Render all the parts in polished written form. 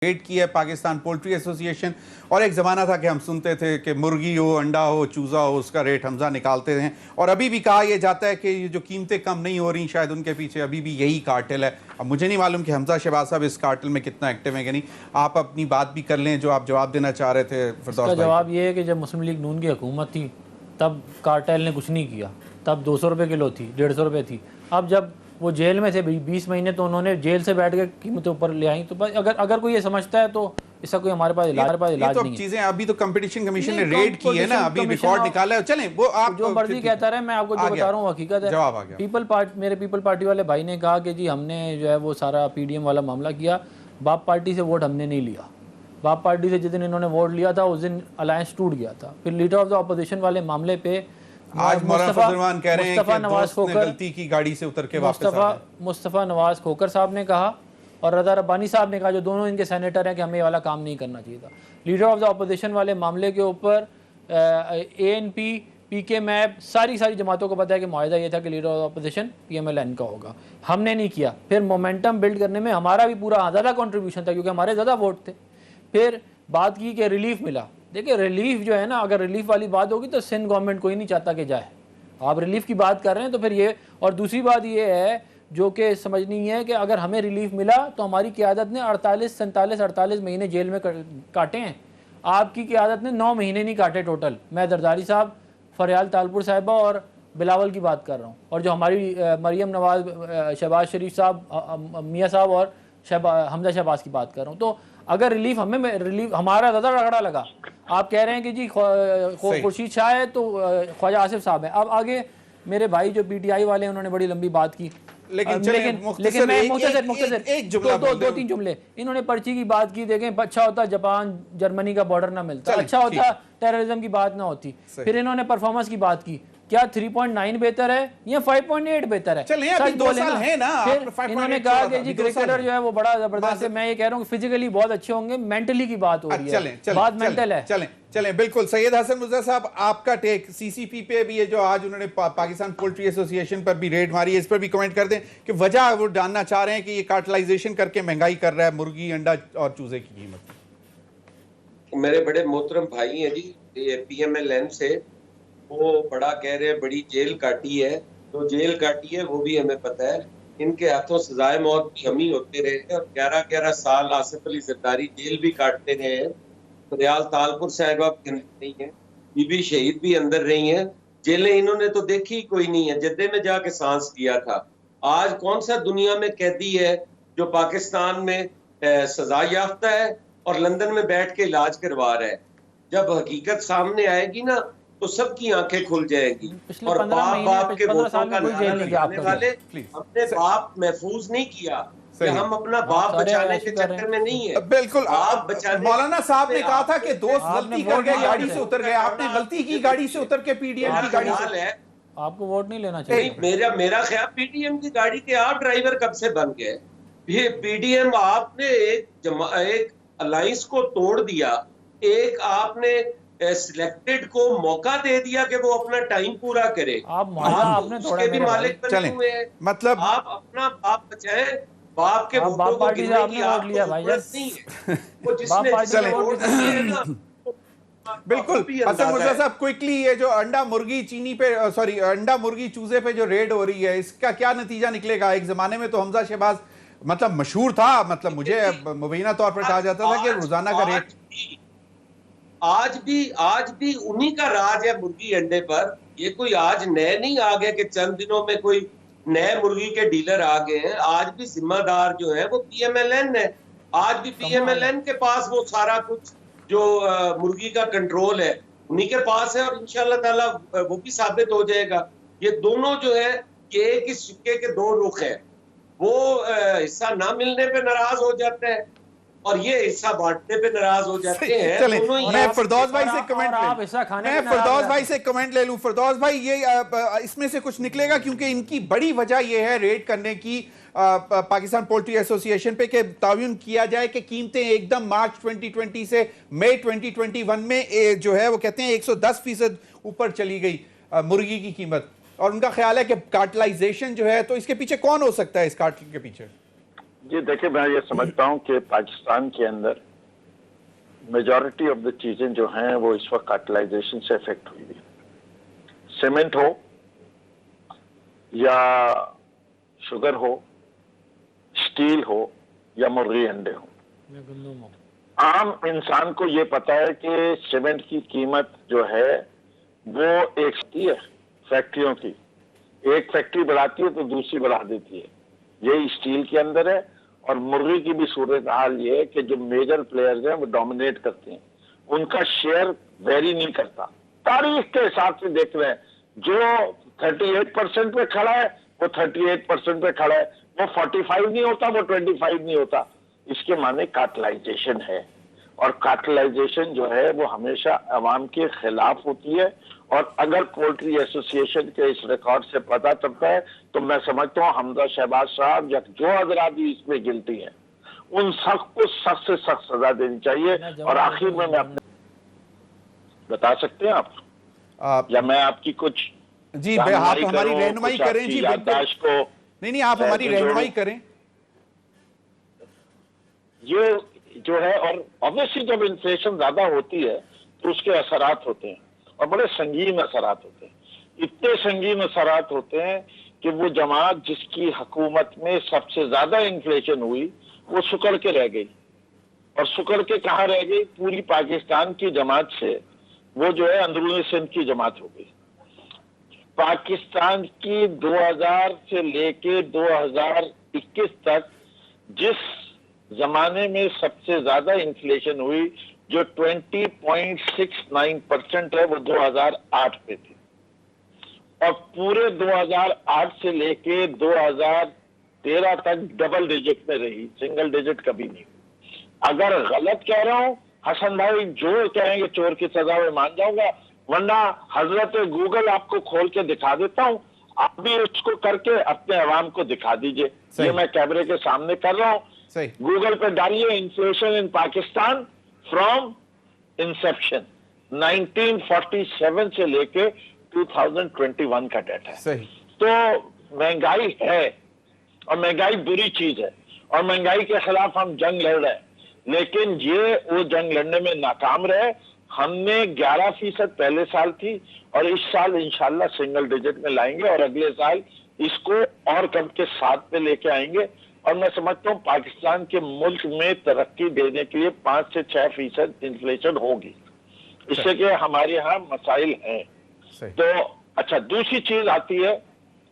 Red की है Pakistan poultry association. और एक ज़माना था कि हम सुनते थे कि मुर्गी हो, अंडा हो, चूज़ा हो, उसका रेट हमजा निकालते हैं। और अभी भी कहा यह जाता है कि ये जो कीमतें कम नहीं हो रही, शायद उनके पीछे अभी भी यही कार्टेल है। अब मुझे नहीं मालूम कि हमजा शहबाज साहब इस कार्टेल में कितना एक्टिव है कि नहीं। आप अपनी बात भी कर लें जो आप जवाब देना चाह रहे थे। इसका जवाब ये है कि जब मुस्लिम लीग नून की हुकूमत थी तब कार्टेल ने कुछ नहीं किया, तब 200 रुपये किलो थी, 150 रुपये थी। अब जब वो जेल में थे 20 महीने तो उन्होंने जेल से बैठ के कीमतें ऊपर ले आई। तो अगर कोई ये समझता है तो इसका कोई हमारे पास इलाज नहीं है। चीजें अभी तो कंपटीशन कमीशन ने रेड की है ना, अभी रिकॉर्ड निकाला है। चलें वो आप जो मर्जी कहता रहे, मैं आपको जो बता रहा हूँ हकीकत है। जवाब आ गया। मेरे पीपल पार्टी वाले भाई ने कहा कि जी हमने जो है वो सारा पीडीएम वाला मामला किया, बाप पार्टी से वोट हमने नहीं लिया। बाप पार्टी से जिस दिन इन्होंने वोट लिया था उस दिन अलायंस टूट गया था। फिर लीडर ऑफ द अपोजिशन वाले मामले पे आज मुस्तफा कह रहे हैं कि नवाज खोकर गलती की गाड़ी से उतर के वापस मुस्तफा नवाज खोकर साहब ने कहा और रज़ा रब्बानी साहब ने कहा, जो दोनों इनके सेनेटर हैं, कि हमें ये वाला काम नहीं करना चाहिए था। लीडर ऑफ द अपोजिशन वाले मामले के ऊपर एएनपी, पीके मैप, सारी जमातों को पता है कि मुआहिदा ये था कि leader of the opposition PMLN का होगा। हमने नहीं किया। फिर मोमेंटम बिल्ड करने में हमारा भी पूरा ज़्यादा कंट्रीब्यूशन था क्योंकि हमारे ज़्यादा वोट थे। फिर बात की कि रिलीफ मिला। देखिए रिलीफ जो है ना, अगर रिलीफ वाली बात होगी तो सिंध गवर्नमेंट कोई नहीं चाहता कि जाए। आप रिलीफ की बात कर रहे हैं तो फिर ये, और दूसरी बात ये है जो कि समझनी है कि अगर हमें रिलीफ मिला तो हमारी क़यादत ने 48 महीने जेल में काटे हैं। आपकी क़यादत ने 9 महीने नहीं काटे टोटल। मैं जरदारी साहब, फरियाल तालपुर साहिबा और बिलावल की बात कर रहा हूँ, और जो हमारी मरियम नवाज, शहबाज शरीफ साहब, मियाँ साहब और हमजा शहबाज की बात कर रहा हूँ। तो अगर रिलीफ हमारा ज़्यादा रगड़ा लगा। आप कह रहे हैं कि जी खुर्शीद शाह है तो ख्वाजा आसिफ साहब है। अब आगे मेरे भाई जो पीटीआई वाले हैं उन्होंने बड़ी लंबी बात की, लेकिन मैं मुख्तसर दो तीन जुमले। इन्होंने पर्ची की बात की। देखें, अच्छा होता जापान जर्मनी का बॉर्डर ना मिलता, अच्छा होता टेररिज्म की बात ना होती। फिर इन्होंने परफॉर्मेंस की बात की, क्या 3.9 बेहतर है या 5.8 बेहतर है? सच बोले ना। फिर इन्होंने कहा कि जी क्रिकेटर जो है वो बड़ा जबरदस्त है। मैं ये कह रहा हूँ फिजिकली बहुत अच्छे होंगे, मेंटली की बात हो रही है, बात मेंटल है। चलें बिल्कुल। सैयद हसन मुर्तज़ा साहब, आपका टेक सीसीपी पे भी है जो आज उन्होंने पाकिस्तान पोल्ट्री एसोसिएशन पर भी रेड मारी है, इस पर भी कमेंट कर दें कि वजह वो जानना चाह रहे हैं कि ये कार्टलाइजेशन करके महंगाई कर रहा है मुर्गी, अंडा और चूजे की कीमत। मेरे बड़े मोहतरम भाई हैं जी, ये पीएमएलएन से वो बड़ा कह रहे हैं बड़ी जेल काटी है। तो जेल काटी है वो भी हमें पता है। इनके हाथों सजाए मौत भी हम ही होते रहे हैं और 11-11 साल आसिफ अली जरदारी जेल भी काटते रहे हैं। फरियाल तालपुर साहिबा भी अंदर रही हैं, बीबी शहीद भी अंदर रही हैं। जेलें इन्होंने तो देखी ही कोई नहीं है। जद्दे में जाके सांस लिया था। आज कौन सा दुनिया में कैदी है जो पाकिस्तान में सजा याफ्ता है और लंदन में बैठ के इलाज करवा रहा है? जब हकीकत सामने आएगी ना तो सबकी आंखें खुल जाएगी। और बाप के वोटों का नारा लगाने वाले अपने बाप महफूज नहीं किया, हम अपना बाप बचाने के चक्कर में नहीं है। बिल्कुल। आप मौलाना साहब ने कहा था कि दोस्त गलती कर गए, गाड़ी से उतर गए। आपने गलती की, गाड़ी से उतर के पीडीएम की गाड़ी से। आपको वोट नहीं लेना चाहिए। मेरा ख्याल पीडीएम की गाड़ी के आप ड्राइवर कब से बन गए? ये पीडीएम आपने एक अलायंस को तोड़ दिया, एक आपने सिलेक्टेड को मौका दे दिया कि वो अपना टाइम पूरा करे। आपने उसके भी मालिक बने हुए हैं। मतलब आप अपना बाप बचाएं, बाप के वोटों को गिनने की आपको जरूरत नहीं है। वो जिसने वोट दिए हैं ना। बिल्कुल। हसन मुर्तज़ा साहब, क्विकली, ये जो अंडा मुर्गी चीनी पे अंडा मुर्गी चूजे पे जो रेड हो रही है, इसका क्या नतीजा निकलेगा? एक जमाने में तो हमजा शहबाज मतलब मशहूर था, मतलब मुझे मुबीना तौर पर कहा जाता था कि रोजाना का रेट। आज भी उन्हीं का राज है मुर्गी अंडे पर। ये कोई आज नए नहीं आ गए कि चंद दिनों में कोई नए मुर्गी के डीलर आ गए हैं। आज भी जिम्मेदार जो है वो पीएमएलएन है। आज भी पीएमएलएन के पास वो सारा कुछ जो मुर्गी का कंट्रोल है उन्हीं के पास है, और इंशाल्लाह ताला वो भी साबित हो जाएगा। ये दोनों जो है कि एक ही सिक्के के दो रुख है। वो हिस्सा ना मिलने पे नाराज हो जाते हैं और ये हिस्सा बांटने पे नाराज हो जाते हैं। मैं फरदौस भाई से कमेंट ले लूं। फरदौस भाई, ये इसमें से कुछ निकलेगा? क्योंकि इनकी बड़ी वजह ये है रेड करने की पाकिस्तान पोल्ट्री एसोसिएशन पे कि ताउन किया जाए कि कीमतें एकदम मार्च 2020 से मई 2021 में जो है वो कहते हैं 110% ऊपर चली गई मुर्गी की कीमत। और उनका ख्याल है कि कार्टलाइजेशन जो है, तो इसके पीछे कौन हो सकता है? इस कार्टल के पीछे जी देखिए, मैं ये समझता हूँ कि पाकिस्तान के अंदर मेजॉरिटी ऑफ द चीजें जो हैं वो इस वक्त कार्टिलाइजेशन से इफेक्ट हुई है। सीमेंट हो या शुगर हो, स्टील हो या मुर्गी अंडे हो, आम इंसान को ये पता है कि सीमेंट की कीमत जो है वो एक है फैक्ट्रियों की, एक फैक्ट्री बढ़ाती है तो दूसरी बढ़ा देती है। यही स्टील के अंदर है। और मुर्गी की भी सूरत हाल ये है कि जो मेजर प्लेयर्स हैं वो डोमिनेट करते हैं, उनका शेयर वेरी नहीं करता। तारीख के हिसाब से देख रहे हैं, जो 38% पे खड़ा है वो 38% पे खड़ा है, वो 45 नहीं होता, वो 25 नहीं होता। इसके माने कार्टलाइजेशन है, और कार्टलाइजेशन जो है वो हमेशा अवाम के खिलाफ होती है। और अगर पोल्ट्री एसोसिएशन के इस रिकॉर्ड से पता चलता है तो मैं समझता हूँ हमजा शहबाज साहब या जो हजरात भी इसमें गिल्टी हैं उन सबको सख्त से सख्त सजा देनी चाहिए। और आखिर में मैं अपने बता सकते हैं आप या मैं आपकी कुछ जी आप हमारी रहनुमाई करें जी, याददाश्त को नहीं आप हमारी रहनुमाई करें। ये जो है, और ऑब्वियसली जब इन्फ्लेशन ज्यादा होती है तो उसके असरात होते हैं और बड़े संगीन असरात होते हैं। इतने संगीन असरात होते हैं कि वो जमात जिसकी हुकूमत में सबसे ज्यादा इन्फ्लेशन हुई वो सुकड़ के रह गई। और सुकड़ के कहाँ रह गई? पूरी पाकिस्तान की जमात से वो जो है अंदरूनी सिंध की जमात हो गई। पाकिस्तान की 2000 से लेके 2021 तक जिस जमाने में सबसे ज्यादा इन्फ्लेशन हुई, जो 20.69% है, वो 2008 पे थी। और पूरे 2008 से लेके 2013 तक डबल डिजिट में रही, सिंगल डिजिट कभी नहीं। अगर गलत कह रहा हूं हसन भाई, जो कहेंगे चोर की सजा में मान जाऊंगा, वरना हजरत गूगल आपको खोल के दिखा देता हूं, आप भी उसको करके अपने अवाम को दिखा दीजिए। ये मैं कैमरे के सामने कर रहा हूं, गूगल पे डालिए inflation in Pakistan from Inception 1947 से लेके 2021 का डाटा है। तो महंगाई है और महंगाई बुरी चीज है और महंगाई के खिलाफ हम जंग लड़ रहे हैं, लेकिन ये वो जंग लड़ने में नाकाम रहे। हमने 11% पहले साल थी और इस साल इंशाल्लाह सिंगल डिजिट में लाएंगे और अगले साल इसको और कम के 7 पे लेके आएंगे। और मैं समझता हूँ पाकिस्तान के मुल्क में तरक्की देने के लिए 5 से 6% इन्फ्लेशन होगी, इससे कि हमारे यहाँ मसाइल हैं। तो अच्छा, दूसरी चीज आती है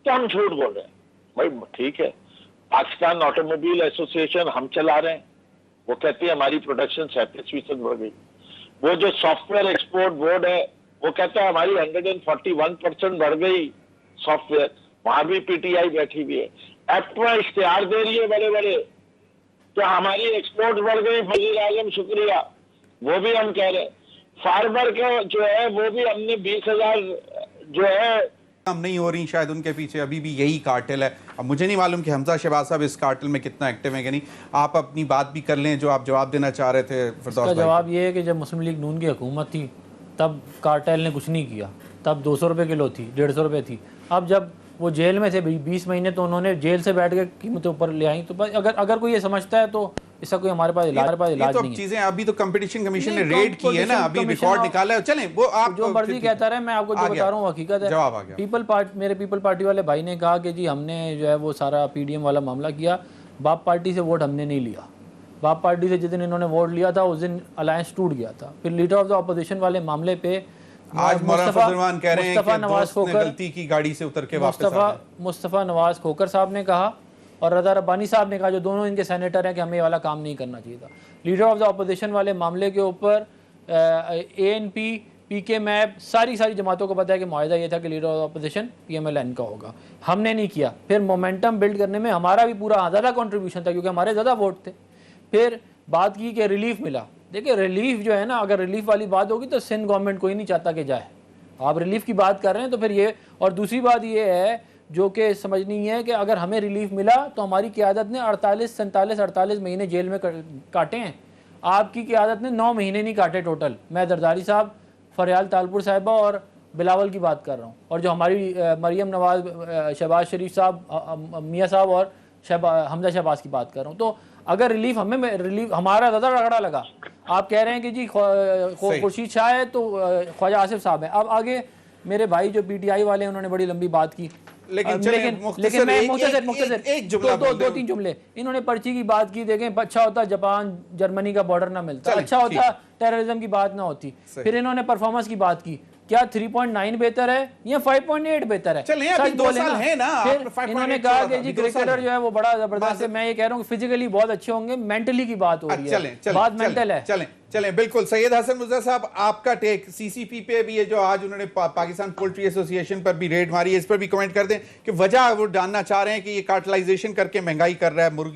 कि हम झूठ बोल रहे हैं। भाई ठीक है, पाकिस्तान ऑटोमोबाइल एसोसिएशन हम चला रहे हैं, वो कहती है हमारी प्रोडक्शन 37% बढ़ गई। वो जो सॉफ्टवेयर एक्सपोर्ट बोर्ड है वो कहता है हमारी 141% बढ़ गई सॉफ्टवेयर, वहां भी पीटीआई बैठी हुई है। एप्टवा इश्तिहार दे रही है बड़े बड़े कि हमारी एक्सपोर्ट बढ़ गई, वजीर आजम शुक्रिया, वो भी हम कह रहे हैं। फार्मर का जो है वो भी हमने 20,000 जो है काम नहीं हो रही, शायद उनके पीछे अभी भी यही कार्टेल है। अब मुझे नहीं मालूम कि हमजा शहबाज साहब इस कार्टेल में कितना एक्टिव है कि नहीं। आप अपनी बात भी कर लें जो आप जवाब देना चाह रहे थे। इसका जवाब ये है कि जब मुस्लिम लीग नून की हुकूमत थी तब कार्टेल ने कुछ नहीं किया, तब 200 रुपये किलो थी, 150 रुपये थी। अब जब वो जेल में थे 20 महीने तो उन्होंने जेल से बैठ के कीमतें ऊपर ले आई। तो अगर कोई ये समझता है तो इसका कोई हमारे पास इलाज नहीं है। चीजें अभी तो कंपटीशन कमीशन ने रेड की है ना, अभी रिकॉर्ड निकाला है। चलें, वो आप जो मर्जी कहता रहे, मैं आपको जो बता रहा हूँ हकीकत है। जवाब आ गया। मेरे पीपल पार्टी वाले भाई ने कहा कि जी हमने जो है वो सारा पीडीएम वाला मामला किया, बाप पार्टी से वोट हमने नहीं लिया। बाप पार्टी से जिस दिन इन्होंने वोट लिया था उस दिन अलायंस टूट गया था। फिर लीडर ऑफ द अपोजिशन वाले मामले पे आज मुस्तफा कह रहे हैं कि दोस्त ने गलती की, गाड़ी से उतर के वापस आ गए। मुस्तफा नवाज खोकर साहब ने कहा और रज़ा रब्बानी साहब ने कहा, जो दोनों इनके सेनेटर हैं, कि हमें ये वाला काम नहीं करना चाहिए था। लीडर ऑफ द अपोजिशन वाले मामले के ऊपर एएनपी, पीके मैप, सारी जमातों को पता है कि मुआहिदा ये था कि leader of the opposition PMLN का होगा। हमने नहीं किया। फिर मोमेंटम बिल्ड करने में हमारा भी पूरा ज़्यादा कंट्रीब्यूशन था क्योंकि हमारे ज़्यादा वोट थे। फिर बात की कि रिलीफ मिला। देखिए रिलीफ जो है ना, अगर रिलीफ वाली बात होगी तो सिंध गवर्नमेंट कोई नहीं चाहता कि जाए। आप रिलीफ की बात कर रहे हैं तो फिर ये, और दूसरी बात ये है जो कि समझनी है कि अगर हमें रिलीफ मिला तो हमारी क़यादत ने 48 महीने जेल में काटे हैं। आपकी क़यादत ने 9 महीने नहीं काटे टोटल। मैं जरदारी साहब, फरियाल तालपुर साहिबा और बिलावल की बात कर रहा हूँ। और जो हमारी मरियम नवाज, शहबाज शरीफ साहब, मियाँ साहब और حمزہ شہباز کی بات کر رہا ہوں. تو اگر ریلیف ہمارا زیادہ رگڑا لگا, آپ کہہ رہے ہیں کہ جی خورشید شاہ ہے تو خواجہ آصف صاحب ہیں. اب آگے میرے بھائی جو پی ٹی آئی والے ہیں انہوں نے بڑی لمبی بات کی, لیکن میں مختصر دو تین جملے. انہوں نے پرچی کی بات کی, دیکھیں اچھا ہوتا جاپان جرمنی کا بارڈر نہ ملتا, اچھا ہوتا ٹیررزم کی بات نہ ہوتی. پھر انہوں نے پرفارمنس کی بات کی, کیا 3.9 بہتر ہے یا 5.8 بہتر ہے؟ ابھی 2 سال ہے نا. پھر انہوں نے کہا کہ جی کرکٹر جو ہے وہ بڑا زبردست ہے. میں یہ کہہ رہا ہوں کہ فزیکلی بہت اچھے ہوں گے, مینٹلی کی بات ہو رہی ہے, بات مینٹل ہے. چلیں بالکل. سید حسن مرزا صاحب, آپ کا ٹیک سی سی پی پہ بھی ہے جو آج انہوں نے پاکستان پولٹری ایسوسی ایشن پر بھی ریڈ ماری ہے, اس پر بھی کمنٹ کر دیں کہ وجہ وہ جاننا چاہ رہے ہیں کہ یہ کارٹلائزیشن کر کے مہنگائی کر رہا ہے مرغی